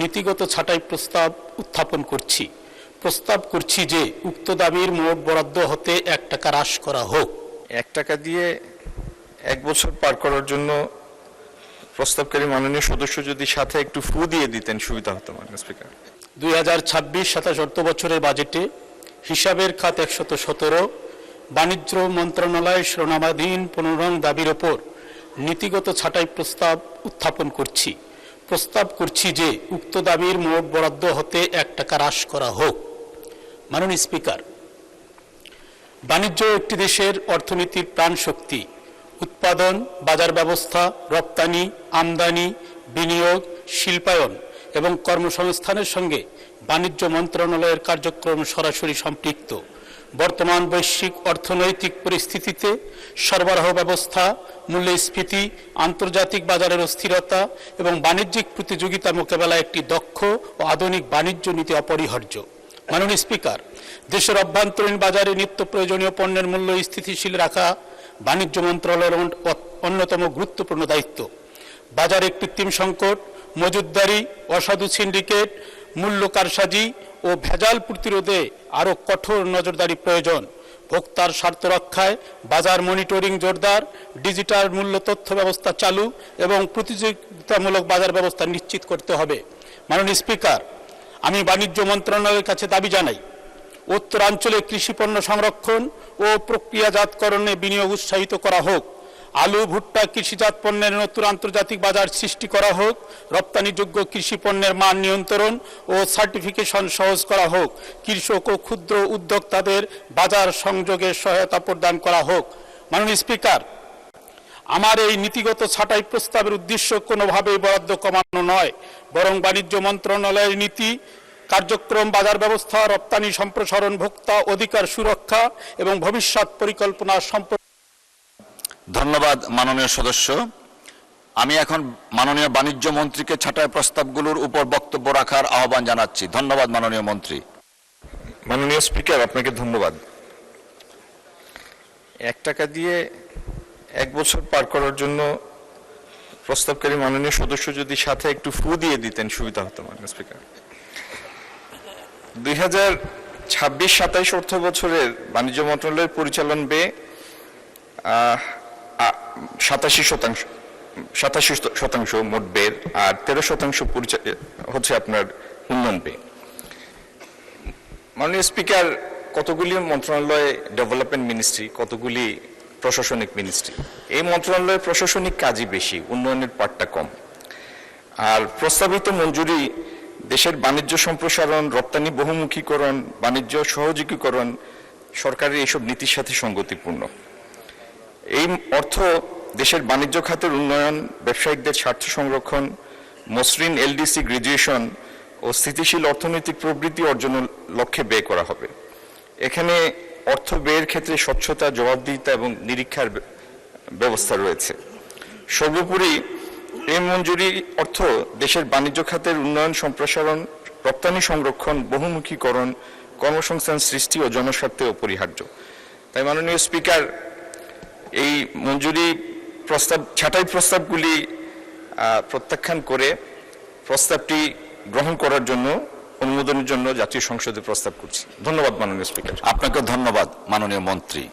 নীতিগত ছাঁটাই প্রস্তাব উত্থাপন করছি। প্রস্তাব করছি যে উক্ত দাবির মোট বরাদ্দ হতে 1 টাকা হ্রাস করা হোক। 1 টাকা দিয়ে 1 বছর পার করার জন্য প্রস্তাবকারী মাননীয় সদস্য যদি সাথে একটু ফু দিয়ে দিতেন সুবিধা হতো মাননীয় স্পিকার। 2026-27 অর্থ বছরের বাজেটে হিসাবের খাত 117, বাণিজ্য মন্ত্রণালয় শিরোনামাধীন 15 নং দাবির ওপর নীতিগত ছাঁটাই প্রস্তাব উত্থাপন করছি। প্রস্তাব করছি যে উক্ত দাবির মোট বরাদ্দ হতে 1 টাকা হ্রাস করা হোক। মাননীয় স্পিকার, বাণিজ্য একটি দেশের অর্থনীতির প্রাণশক্তি। উৎপাদন, বাজার ব্যবস্থা, রপ্তানি, আমদানি, বিনিয়োগ, শিল্পায়ন এবং কর্মসংস্থানের সঙ্গে বাণিজ্য মন্ত্রণালয়ের কার্যক্রম সরাসরি সম্পৃক্ত। বর্তমান বৈশ্বিক অর্থনৈতিক পরিস্থিতিতে সরবরাহ ব্যবস্থা, মূল্যস্ফীতি, আন্তর্জাতিক বাজারের অস্থিরতা এবং বাণিজ্যিক প্রতিযোগিতা মোকাবেলায় একটি দক্ষ ও আধুনিক বাণিজ্য নীতি অপরিহার্য। মাননীয় স্পিকার, দেশের অভ্যন্তরীণ বাজারে নিত্য প্রয়োজনীয় পণ্যের মূল্য স্থিতিশীল রাখা বাণিজ্য মন্ত্রণালয়ের অন্যতম গুরুত্বপূর্ণ দায়িত্ব। বাজারে কৃত্রিম সংকট, মজুতদারি, অসাধু সিন্ডিকেট, মূল্য কারসাজি ও ভেজাল প্রতিরোধে আরও কঠোর নজরদারি প্রয়োজন। ভোক্তার স্বার্থ রক্ষায় বাজার মনিটরিং জোরদার, ডিজিটাল মূল্য তথ্য ব্যবস্থা চালু এবং প্রতিযোগিতামূলক বাজার ব্যবস্থা নিশ্চিত করতে হবে। মাননীয় স্পিকার, আমি বাণিজ্য মন্ত্রণালয়ের কাছে দাবি জানাই, উত্তরাঞ্চলে কৃষিপণ্য সংরক্ষণ ও প্রক্রিয়াজাতকরণে বিনিয়োগ উৎসাহিত করা হোক। আলু, ভুট্টা, কৃষিজাত পণ্যের নতুন আন্তর্জাতিক বাজার সৃষ্টি করা হোক। রপ্তানিযোগ্য কৃষি পণ্যের মান নিয়ন্ত্রণ ও সার্টিফিকেশন সহজ করা হোক। কৃষক ও ক্ষুদ্র উদ্যোক্তাদের বাজার সংযোগে সহায়তা প্রদান করা হোক। মাননীয় স্পিকার, আমার এই নীতিগত ছাঁটাই প্রস্তাবের উদ্দেশ্য কোনোভাবেই বরাদ্দ কমানো নয়, বরং বাণিজ্য মন্ত্রণালয়ের নীতি, কার্যক্রম, বাজার ব্যবস্থা, রপ্তানি সম্প্রসারণ, ভোক্তা অধিকার সুরক্ষা এবং ভবিষ্যৎ পরিকল্পনা সম্পর্কে। ধন্যবাদ মাননীয় সদস্য। আমি এখন মাননীয় বাণিজ্য মন্ত্রীকে ছাঁটাই প্রস্তাবগুলোর উপর বক্তব্য রাখার আহ্বান জানাচ্ছি। ধন্যবাদ মাননীয় মন্ত্রী। মাননীয় স্পিকার, আপনাকে ধন্যবাদ। 1 টাকা দিয়ে 1 বছর পার করার জন্য প্রস্তাবকারী মাননীয় সদস্য যদি সাথে একটু ফু দিয়ে দিতেন সুবিধা হতো মাননীয় স্পিকার। 2026-27 অর্থ বছরের বাণিজ্য মন্ত্রণালয়ের পরিচালন ব্যয় 87% মোট ব্যয়ের, আর 13% হচ্ছে আপনার উন্নয়ন ব্যয়। মাননীয় স্পিকার, কতগুলি মন্ত্রণালয় ডেভেলপমেন্ট মিনিস্ট্রি, কতগুলি প্রশাসনিক মিনিস্ট্রি। এই মন্ত্রণালয়ের প্রশাসনিক কাজই বেশি, উন্নয়নের পার্টটা কম। আর প্রস্তাবিত মঞ্জুরি দেশের বাণিজ্য সম্প্রসারণ, রপ্তানি বহুমুখীকরণ, বাণিজ্য সহযোগীকরণ সরকারের এইসব নীতির সাথে সঙ্গতিপূর্ণ। এই অর্থ দেশের বাণিজ্য খাতের উন্নয়ন, ব্যবসায়িকদের স্বার্থ সংরক্ষণ, মসৃণ এলডিসি গ্রাজুয়েশন ও স্থিতিশীল অর্থনৈতিক প্রবৃদ্ধি অর্জনের লক্ষ্যে ব্যয় করা হবে। এখানে অর্থ ব্যয়ের ক্ষেত্রে স্বচ্ছতা, জবাবদিহিতা এবং নিরীক্ষার ব্যবস্থা রয়েছে। সর্বোপরি এই মঞ্জুরি অর্থ দেশের বাণিজ্য খাতের উন্নয়ন, সম্প্রসারণ, রপ্তানি সংরক্ষণ, বহুমুখীকরণ, কর্মসংস্থান সৃষ্টি ও জনস্বার্থে অপরিহার্য। তাই মাননীয় স্পিকার, এই মঞ্জুরি প্রস্তাব, ছাঁটাই প্রস্তাবগুলি প্রত্যাখ্যান করে প্রস্তাবটি গ্রহণ করার জন্য, অনুমোদনের জন্য জাতীয় সংসদে প্রস্তাব করছি। ধন্যবাদ মাননীয় স্পিকার। আপনাকে ধন্যবাদ মাননীয় মন্ত্রী।